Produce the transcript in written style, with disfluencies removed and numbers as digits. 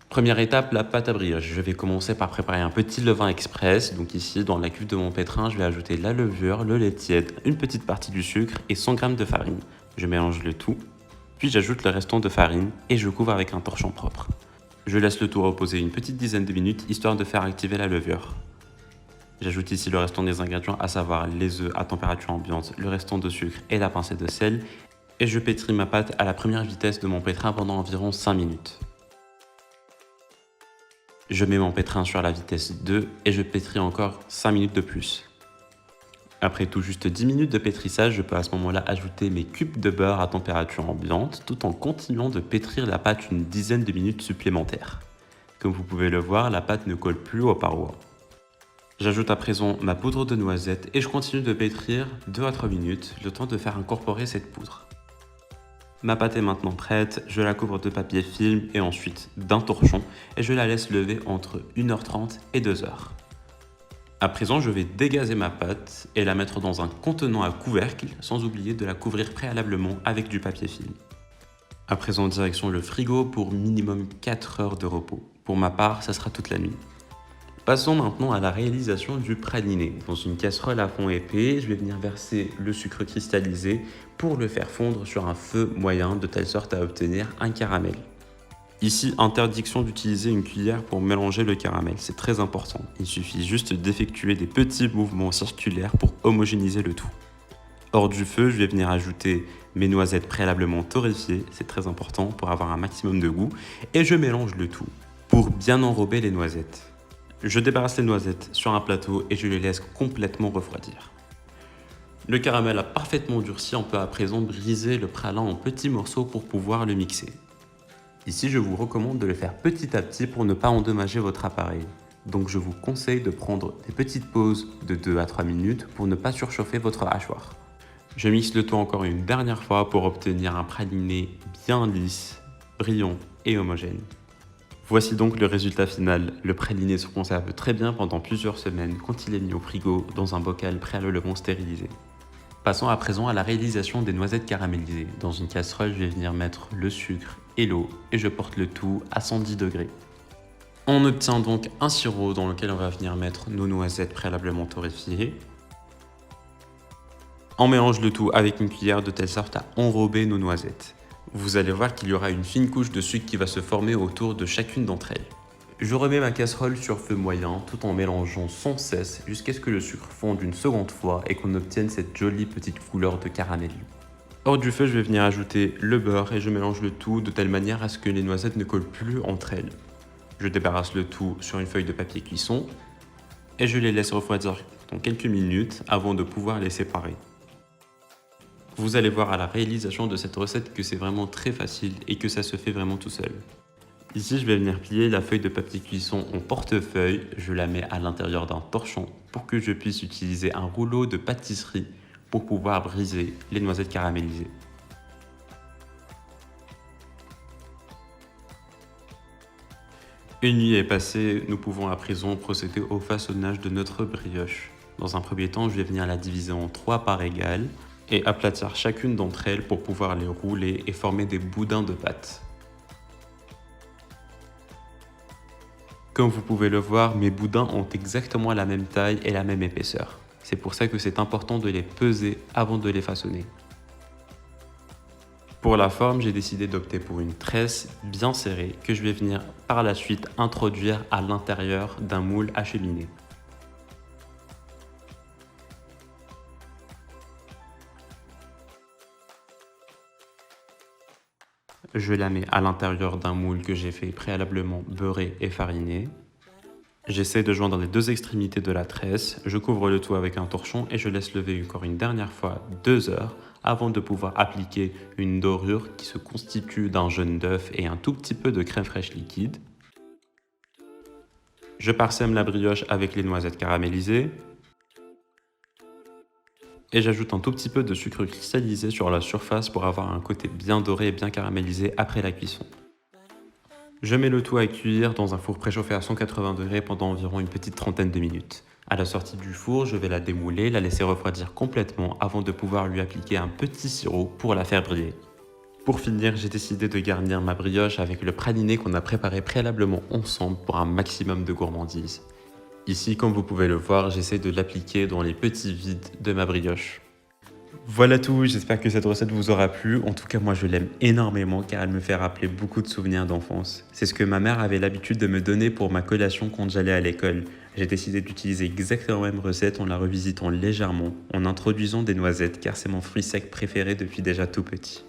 Première étape, la pâte à brioche. Je vais commencer par préparer un petit levain express. Donc ici, dans la cuve de mon pétrin, je vais ajouter la levure, le lait tiède, une petite partie du sucre et 100 g de farine. Je mélange le tout, puis j'ajoute le restant de farine et je couvre avec un torchon propre. Je laisse le tout reposer une petite dizaine de minutes, histoire de faire activer la levure. J'ajoute ici le restant des ingrédients, à savoir les œufs à température ambiante, le restant de sucre et la pincée de sel. Et je pétris ma pâte à la première vitesse de mon pétrin pendant environ 5 minutes. Je mets mon pétrin sur la vitesse 2 et je pétris encore 5 minutes de plus. Après tout juste 10 minutes de pétrissage, je peux à ce moment-là ajouter mes cubes de beurre à température ambiante tout en continuant de pétrir la pâte une dizaine de minutes supplémentaires. Comme vous pouvez le voir, la pâte ne colle plus aux parois. J'ajoute à présent ma poudre de noisette et je continue de pétrir 2 à 3 minutes, le temps de faire incorporer cette poudre. Ma pâte est maintenant prête, je la couvre de papier film et ensuite d'un torchon et je la laisse lever entre 1h30 et 2h. À présent, je vais dégazer ma pâte et la mettre dans un contenant à couvercle sans oublier de la couvrir préalablement avec du papier film. À présent, direction le frigo pour minimum 4 heures de repos. Pour ma part, ça sera toute la nuit. Passons maintenant à la réalisation du praliné. Dans une casserole à fond épais, je vais venir verser le sucre cristallisé pour le faire fondre sur un feu moyen de telle sorte à obtenir un caramel. Ici, interdiction d'utiliser une cuillère pour mélanger le caramel, c'est très important. Il suffit juste d'effectuer des petits mouvements circulaires pour homogénéiser le tout. Hors du feu, je vais venir ajouter mes noisettes préalablement torréfiées, c'est très important pour avoir un maximum de goût, et je mélange le tout pour bien enrober les noisettes. Je débarrasse les noisettes sur un plateau et je les laisse complètement refroidir. Le caramel a parfaitement durci, on peut à présent briser le pralin en petits morceaux pour pouvoir le mixer. Ici, je vous recommande de le faire petit à petit pour ne pas endommager votre appareil. Donc je vous conseille de prendre des petites pauses de 2 à 3 minutes pour ne pas surchauffer votre hachoir. Je mixe le tout encore une dernière fois pour obtenir un praliné bien lisse, brillant et homogène. Voici donc le résultat final. Le praliné se conserve très bien pendant plusieurs semaines quand il est mis au frigo dans un bocal préalablement stérilisé. Passons à présent à la réalisation des noisettes caramélisées. Dans une casserole, je vais venir mettre le sucre et l'eau et je porte le tout à 110 degrés. On obtient donc un sirop dans lequel on va venir mettre nos noisettes préalablement torréfiées. On mélange le tout avec une cuillère de telle sorte à enrober nos noisettes. Vous allez voir qu'il y aura une fine couche de sucre qui va se former autour de chacune d'entre elles. Je remets ma casserole sur feu moyen tout en mélangeant sans cesse jusqu'à ce que le sucre fonde une seconde fois et qu'on obtienne cette jolie petite couleur de caramel. Hors du feu, je vais venir ajouter le beurre et je mélange le tout de telle manière à ce que les noisettes ne collent plus entre elles. Je débarrasse le tout sur une feuille de papier cuisson et je les laisse refroidir dans quelques minutes avant de pouvoir les séparer. Vous allez voir à la réalisation de cette recette que c'est vraiment très facile et que ça se fait vraiment tout seul. Ici, je vais venir plier la feuille de papier cuisson en portefeuille, je la mets à l'intérieur d'un torchon pour que je puisse utiliser un rouleau de pâtisserie pour pouvoir briser les noisettes caramélisées. Une nuit est passée, nous pouvons à présent procéder au façonnage de notre brioche. Dans un premier temps, je vais venir la diviser en 3 parts égales et aplatir chacune d'entre elles pour pouvoir les rouler et former des boudins de pâte. Comme vous pouvez le voir, mes boudins ont exactement la même taille et la même épaisseur. C'est pour ça que c'est important de les peser avant de les façonner. Pour la forme, j'ai décidé d'opter pour une tresse bien serrée que je vais venir par la suite introduire à l'intérieur d'un moule à cheminée. Je la mets à l'intérieur d'un moule que j'ai fait préalablement beurrer et fariner. J'essaie de joindre les deux extrémités de la tresse, je couvre le tout avec un torchon et je laisse lever encore une dernière fois 2 heures avant de pouvoir appliquer une dorure qui se constitue d'un jaune d'œuf et un tout petit peu de crème fraîche liquide. Je parsème la brioche avec les noisettes caramélisées. Et j'ajoute un tout petit peu de sucre cristallisé sur la surface pour avoir un côté bien doré et bien caramélisé après la cuisson. Je mets le tout à cuire dans un four préchauffé à 180 degrés pendant environ une petite trentaine de minutes. À la sortie du four, je vais la démouler, la laisser refroidir complètement avant de pouvoir lui appliquer un petit sirop pour la faire briller. Pour finir, j'ai décidé de garnir ma brioche avec le praliné qu'on a préparé préalablement ensemble pour un maximum de gourmandise. Ici, comme vous pouvez le voir, j'essaie de l'appliquer dans les petits vides de ma brioche. Voilà tout, j'espère que cette recette vous aura plu. En tout cas, moi je l'aime énormément car elle me fait rappeler beaucoup de souvenirs d'enfance. C'est ce que ma mère avait l'habitude de me donner pour ma collation quand j'allais à l'école. J'ai décidé d'utiliser exactement la même recette en la revisitant légèrement, en introduisant des noisettes car c'est mon fruit sec préféré depuis déjà tout petit.